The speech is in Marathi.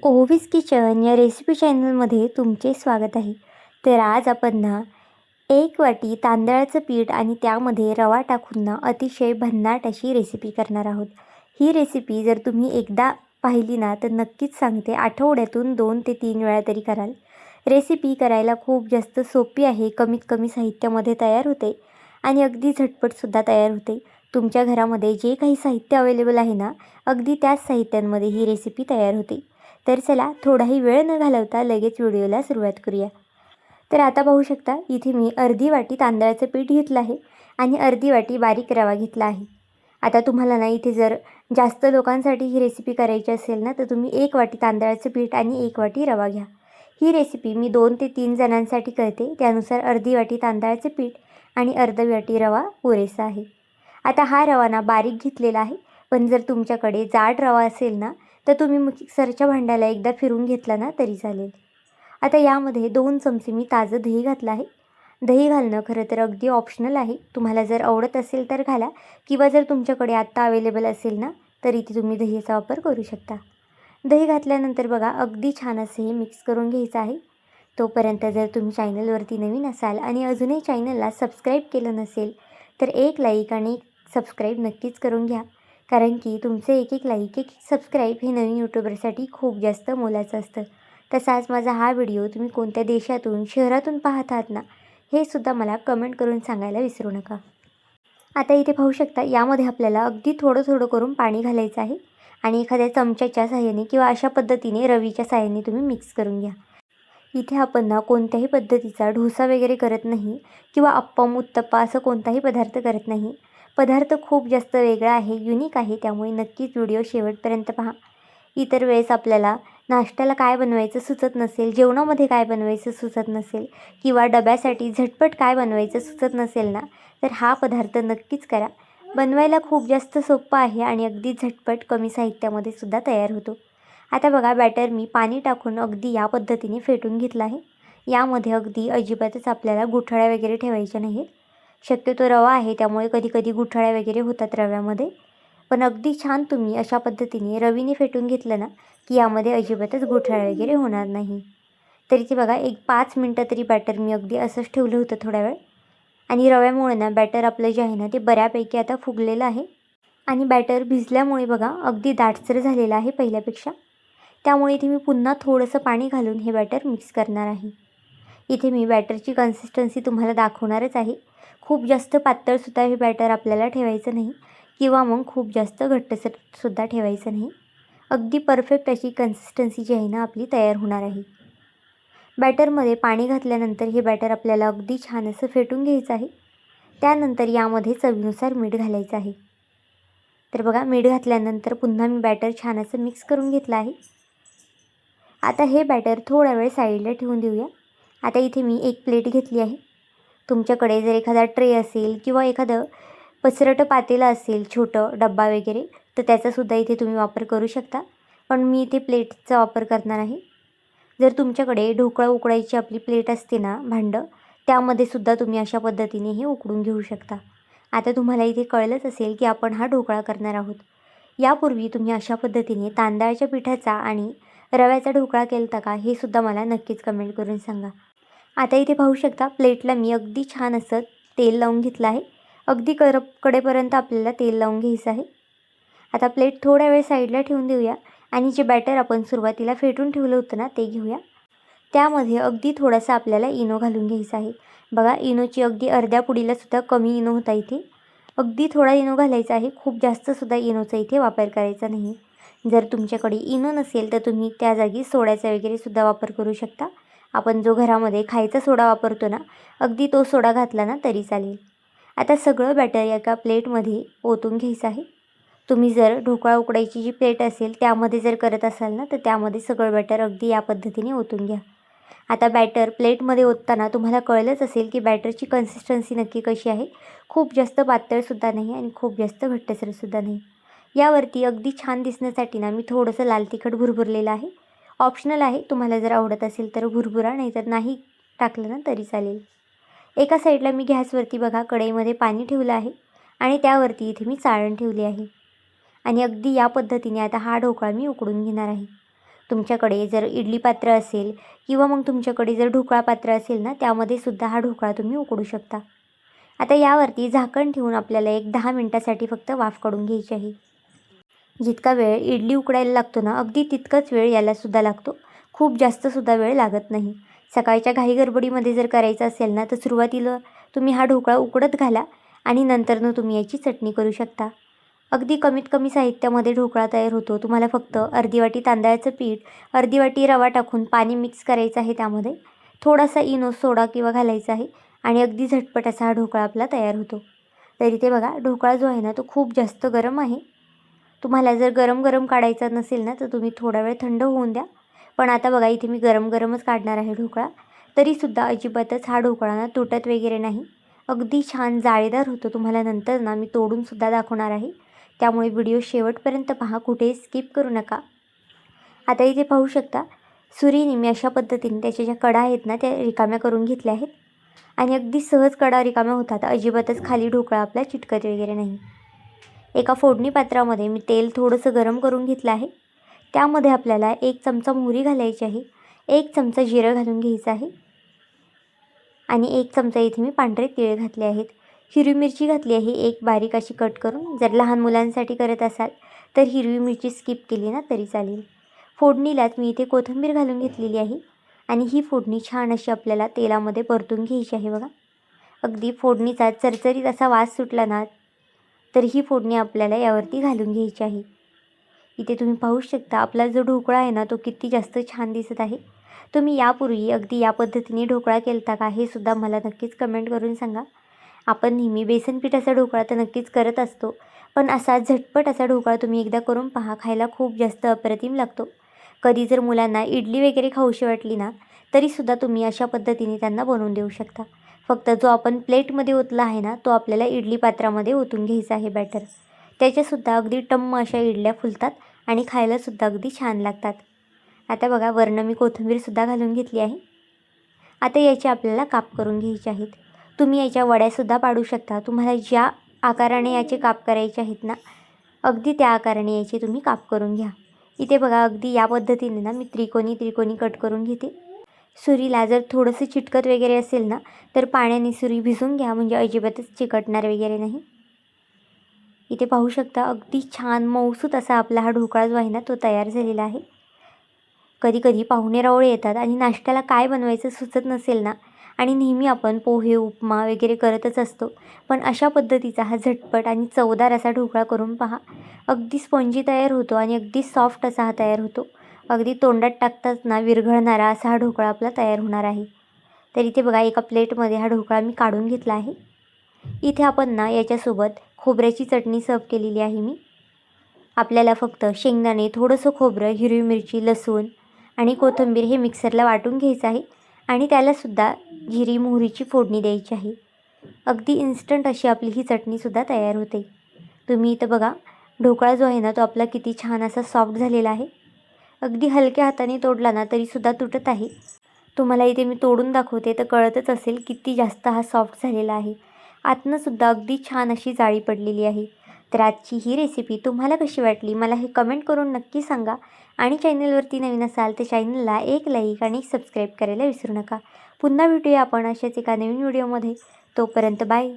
ओवीज किचन या रेसिपी चॅनलमध्ये तुमचे स्वागत आहे. तर आज आपण ना 1 वाटी तांदळाचं पीठ आणि त्यामध्ये रवा टाकून ना अतिशय भन्नाट अशी रेसिपी करणार आहोत. ही रेसिपी जर तुम्ही एकदा पाहिली ना तर नक्कीच सांगते आठवड्यातून 2 ते 3 वेळा तरी कराल. रेसिपी करायला खूप जास्त सोपी आहे. कमीत कमी साहित्यामध्ये तयार होते आणि अगदी झटपटसुद्धा तयार होते. तुमच्या घरामध्ये जे काही साहित्य अवेलेबल आहे ना, अगदी त्याच साहित्यांमध्ये ही रेसिपी तयार होते. तर चला थोडाही वेळ न घालवता लगेच व्हिडिओला सुरुवात करूया. तर आता पाहू शकता इथे मी अर्धी वाटी तांदळाचं पीठ घेतलं आहे आणि अर्धी वाटी बारीक रवा घेतला आहे. आता तुम्हाला ना इथे जर जास्त लोकांसाठी ही रेसिपी करायची असेल ना, तर तुम्ही 1 वाटी तांदळाचं पीठ आणि 1 वाटी रवा घ्या. ही रेसिपी मी 2 ते 3 जणांसाठी करते, त्यानुसार अर्धी वाटी तांदळाचं पीठ आणि अर्धी वाटी रवा पुरेसा आहे. आता हा रवा ना बारीक घेतलेला आहे, पण जर तुमच्याकडे जाड रवा असेल ना, तर तुम्ही मिक्सरच्या भांड्याला एकदा फिरून घेतला ना तरी चालेल. आता यामध्ये 2 चमचे मी ताजं दही घातलं आहे. दही घालणं खरं तर अगदी ऑप्शनल आहे. तुम्हाला जर आवडत असेल तर घाला किंवा जर तुमच्याकडे आत्ता अवेलेबल असेल ना, तर इथे तुम्ही दहीचा वापर करू शकता. दही घातल्यानंतर बघा अगदी छान असे हे मिक्स करून घ्यायचं आहे. तोपर्यंत जर तुम्ही चॅनलवरती नवीन असाल आणि अजूनही चॅनलला सबस्क्राईब केलं नसेल, तर एक लाईक आणि एक सबस्क्राईब नक्कीच करून घ्या. कारण की तुमचे एक लाईक, एक सबस्क्राईब हे नवीन यूट्यूबरसाठी खूप जास्त मोलाचं असतं. तसाच माझा हा व्हिडिओ तुम्ही कोणत्या देशातून, शहरातून पाहत आहात ना, हे सुद्धा मला कमेंट करून सांगायला विसरू नका. आता इथे पाहू शकता यामध्ये आपल्याला अगदी थोडं थोडं करून पाणी घालायचं आहे आणि एखाद्या चमच्याच्या साहाय्याने किंवा अशा पद्धतीने रवीच्या साहाय्याने तुम्ही मिक्स करून घ्या. इथे आपण ना कोणत्याही पद्धतीचा डोसा वगैरे करत नाही किंवा अप्पम, उत्तप्पा असं कोणताही पदार्थ करत नाही. पदार्थ खूप जास्त वेगळा आहे, युनिक आहे, त्यामुळे नक्कीच व्हिडिओ शेवटपर्यंत पहा. इतर वेळेस आपल्याला नाश्त्याला काय बनवायचं सुचत नसेल, जेवणामध्ये काय बनवायचं सुचत नसेल किंवा डब्यासाठी झटपट काय बनवायचं सुचत नसेल ना, तर हा पदार्थ नक्कीच करा. बनवायला खूप जास्त सोपं आहे आणि अगदी झटपट कमी साहित्यामध्ये सुद्धा तयार होतो. आता बघा बॅटर मी पाणी टाकून अगदी या पद्धतीने फेटून घेतलं आहे. यामध्ये अगदी अजिबातच आपल्याला गुठळ्या वगैरे ठेवायच्या नाहीत. शक्यतो रवा आहे त्यामुळे कधी-कधी गुठळ्या वगैरे होतात रव्यामध्ये. पण अगदी छान तुम्ही अशा पद्धतीने रवीने फेटून घेतलं ना, की यामध्ये अजिबातच गुठळ्या वगैरे होणार नाही. तर इथे बघा एक 5 मिनटं तरी बॅटर मी अगदी असंच ठेवलं होतं थोडा वेळ आणि रव्यामुळे ना बॅटर आपलं जे आहे ना, ते बऱ्यापैकी आता फुगलेलं आहे आणि बॅटर भिजल्यामुळे बघा अगदी दाटसर झालेलं आहे पहिल्यापेक्षा. त्यामुळे इथे मी पुन्हा थोडंसं पाणी घालून हे बॅटर मिक्स करणार आहे. इथे मी बॅटरची कन्सिस्टन्सी तुम्हाला दाखवणारच आहे. खूप जास्त पातळसुद्धा हे बॅटर आपल्याला ठेवायचं नाही किंवा मग खूप जास्त घट्टसरसुद्धा ठेवायचं नाही. अगदी परफेक्ट अशी कन्सिस्टन्सी जी आहे ना आपली तयार होणार आहे. बॅटरमध्ये पाणी घातल्यानंतर हे बॅटर आपल्याला अगदी छान असं फेटून घ्यायचं आहे. त्यानंतर यामध्ये चवीनुसार मीठ घालायचं आहे. तर बघा मीठ घातल्यानंतर पुन्हा मी बॅटर छान असं मिक्स करून घेतलं आहे. आता हे बॅटर थोडा वेळ साईडला ठेवून देऊया. आता इथे मी एक प्लेट घेतली आहे. तुमच्याकडे जर एखादा ट्रे असेल किंवा एखादं पसरटं पातेलं असेल छोटं डब्बा वगैरे, तर त्याचासुद्धा इथे तुम्ही वापर करू शकता. पण मी इथे प्लेटचा वापर करणार आहे. जर तुमच्याकडे ढोकळा उकडायची आपली प्लेट असते ना भांडं, त्यामध्ये सुद्धा तुम्ही अशा पद्धतीने हे उकडून घेऊ शकता. आता तुम्हाला इथे कळलंच असेल की आपण हा ढोकळा करणार आहोत. यापूर्वी तुम्ही अशा पद्धतीने तांदळाच्या पिठाचा आणि रव्याचा ढोकळा केलता का, हे सुद्धा मला नक्कीच कमेंट करून सांगा. आता इथे पाहू शकता प्लेटला मी अगदी छान असं तेल लावून घेतलं आहे. अगदी कडेपर्यंत आपल्याला तेल लावून घ्यायचं आहे. आता प्लेट थोडा वेळ साईडला ठेवून देऊया आणि जे बॅटर आपण सुरुवातीला फेटून ठेवलं होतं ना, ते घेऊया. त्यामध्ये अगदी थोडासा आपल्याला इनो घालून घ्यायचा आहे. बघा इनोची अगदी अर्ध्या पुडीलासुद्धा कमी इनो होता इथे. अगदी थोडा इनो घालायचा आहे. खूप जास्तसुद्धा इनोचा इथे वापर करायचा नाही. जर तुमच्याकडे इनो नसेल तर तुम्ही त्या जागी सोड्याचा वगैरे सुद्धा वापर करू शकता. आपण जो घरामध्ये खायचा सोडा वापरतो ना, अगदी तो सोडा घातला ना तरी चालेल. आता सगळं बॅटर एका प्लेटमध्ये ओतून घ्यायचं आहे. तुम्ही जर ढोकळा उकडायची जी प्लेट असेल त्यामध्ये जर करत असाल ना, तर त्यामध्ये सगळं बॅटर अगदी या पद्धतीने ओतून घ्या. आता बॅटर प्लेटमध्ये ओतताना तुम्हाला कळलंच असेल की बॅटरची कन्सिस्टन्सी नक्की कशी आहे. खूप जास्त पातळसुद्धा नाही आणि खूप जास्त घट्टसरसुद्धा नाही. यावरती अगदी छान दिसण्यासाठी ना मी थोडंसं लाल तिखट भुरभुरलेलं आहे. ऑप्शनल आहे, तुम्हाला जर आवडत असेल तर भुरभुरा, नाहीतर नाही टाकलं ना तरी चालेल. एका साईडला मी गॅसवरती बघा कढईमध्ये पाणी ठेवलं आहे आणि त्यावरती इथे मी चाळण ठेवली आहे आणि अगदी या पद्धतीने आता हा ढोकळा मी उकडून घेणार आहे. तुमच्याकडे जर इडली पात्र असेल किंवा मग तुमच्याकडे जर ढोकळा पात्र असेल ना, त्यामध्ये सुद्धा हा ढोकळा तुम्ही उकडू शकता. आता यावरती झाकण ठेवून आपल्याला एक 10 मिनिटासाठी फक्त वाफ काढून घ्यायची आहे. जितका वेळ इडली उकडायला लागतो ना, अगदी तितकाच वेळ यालासुद्धा लागतो. खूप जास्तसुद्धा वेळ लागत नाही. सकाळच्या घाईगडबडीमध्ये जर करायचं असेल ना, तर सुरुवातीला तुम्ही हा ढोकळा उकडत घाला आणि नंतरनं तुम्ही याची चटणी करू शकता. अगदी कमीत कमी साहित्यामध्ये ढोकळा तयार होतो. तुम्हाला फक्त अर्धी वाटी तांदळाचं पीठ, अर्धी वाटी रवा टाकून पाणी मिक्स करायचं आहे. त्यामध्ये थोडासा इनो सोडा किंवा घालायचा आहे आणि अगदी झटपट असा हा ढोकळा आपला तयार होतो. तर इथे बघा, ढोकळा जो आहे ना, तो खूप जास्त गरम आहे. तुम्हाला जर गरम गरम काढायचा नसेल ना, तर तुम्ही थोडा वेळ थंड होऊन द्या. पण आता बघा, इथे मी गरम गरमच काढणार आहे ढोकळा. तरीसुद्धा अजिबातच हा ढोकळा ना तुटत वगैरे नाही. अगदी छान जाळीदार होतो. तुम्हाला नंतर ना मी तोडूनसुद्धा दाखवणार आहे. त्यामुळे व्हिडिओ शेवटपर्यंत पहा, कुठेही स्किप करू नका. आता इथे पाहू शकता, सुरीने मी अशा पद्धतीने त्याच्या ज्या कडा आहेत ना, त्या रिकाम्या करून घेतल्या आहेत आणि अगदी सहज कडा रिकाम्या होतात. अजिबातच खाली ढोकळा आपला चिटकत वगैरे नाही. एका फोडणी पात्रामध्ये मी तेल थोडंसं गरम करून घेतलं आहे. त्यामध्ये आपल्याला 1 चमचा मोहरी घालायची आहे, 1 चमचा जिरं घालून घ्यायचं आहे आणि 1 चमचा इथे मी पांढरे तीळ घातले आहेत. हिरवी मिरची घातली आहे एक बारीक अशी कट करून. जर लहान मुलांसाठी करत असाल तर हिरवी मिरची स्किप केली ना तरी चालेल. फोडणीलाच मी इथे कोथिंबीर घालून घेतलेली आहे आणि ही फोडणी छान अशी आपल्याला तेलामध्ये परतून घ्यायची आहे. बघा, अगदी फोडणीचा चरचरीत असा वास सुटला ना, तर ही फोडणी आपल्याला यावरती घालून घ्यायची आहे. इथे तुम्ही पाहू शकता, आपला जो ढोकळा आहे ना, तो किती जास्त छान दिसत आहे. तुम्ही यापूर्वी अगदी या पद्धतीने ढोकळा केलता का, हे सुद्धा मला नक्कीच कमेंट करून सांगा. आपण नेहमी बेसन पिठाचा ढोकळा तर नक्कीच करत असतो, पण असा झटपट असा ढोकळा तुम्ही एकदा करून पहा. खायला खूप जास्त अप्रतिम लागतो. कधी जर मुलांना इडली वगैरे खाऊशी वाटली ना, तरीसुद्धा तुम्ही अशा पद्धतीने त्यांना बनवून देऊ शकता. फक्त जो आपण प्लेटमध्ये ओतला आहे ना, तो आपल्याला इडली पात्रामध्ये ओतून घ्यायचा आहे बॅटर. त्याच्यासुद्धा अगदी टम्म अशा इडल्या फुलतात आणि खायलासुद्धा अगदी छान लागतात. आता बघा, वरनं मी कोथिंबीरसुद्धा घालून घेतली आहे. आता याचे आपल्याला काप करून घ्यायचे आहेत. तुम्ही याच्या वड्यासुद्धा पाडू शकता. तुम्हाला ज्या आकाराने याचे काप करायचे आहेत ना, अगदी त्या आकाराने याचे तुम्ही काप करून घ्या. इथे बघा, अगदी या पद्धतीने ना मी त्रिकोणी कट करून घेते. सुरीला जर थोडंसं चिटकत वगैरे असेल ना, तर पाण्याने सुरी भिजून घ्या, म्हणजे अजिबातच चिकटणार वगैरे नाही. इथे पाहू शकता, अगदी छान मऊसूत असा आपला हा ढोकळा जो आहे ना, तो तयार झालेला आहे. कधी कधी पाहुणे-रावळे येतात आणि नाश्त्याला काय बनवायचं सुचत नसेल ना, आणि नेहमी आपण पोहे, उपमा वगैरे करतच असतो. पण अशा पद्धतीचा हा झटपट आणि चवदार असा ढोकळा करून पहा. अगदी स्पंजी तयार होतो आणि अगदी सॉफ्ट असा हा तयार होतो. अगदी तोंडात टाकताच ना विरघळणारा असा हा ढोकळा आपला तयार होणार आहे. तर इथे बघा, एका प्लेटमध्ये हा ढोकळा मी काढून घेतला आहे. इथे आपण ना याच्यासोबत खोबऱ्याची चटणी सर्व केलेली आहे मी. आपल्याला फक्त शेंगदाणे, थोडंसं खोबरं, हिरवी मिरची, लसूण आणि कोथिंबीर हे मिक्सरला वाटून घ्यायचं आहे आणि त्यालासुद्धा जिरी मोहरीची फोडणी द्यायची आहे. अगदी इन्स्टंट अशी आपली ही चटणीसुद्धा तयार होते. तुम्ही इथं बघा, ढोकळा जो आहे ना, तो आपला किती छान असा सॉफ्ट झालेला आहे. अगदी हलक्या हाताने तोडला ना तरीसुद्धा तुटत आहे. तुम्हाला इथे मी तोडून दाखवते तर कळतच असेल किती जास्त हा सॉफ्ट झालेला आहे. आतनंसुद्धा अगदी छान अशी जाळी पडलेली आहे. तर आजची ही रेसिपी तुम्हाला कशी वाटली, मला हे कमेंट करून नक्की सांगा. आणि चॅनलवरती नवीन असाल तर चॅनलला एक लाईक आणि सबस्क्राईब करायला विसरू नका. पुन्हा भेटूया आपण अशाच एका नवीन व्हिडिओमध्ये. तोपर्यंत बाय.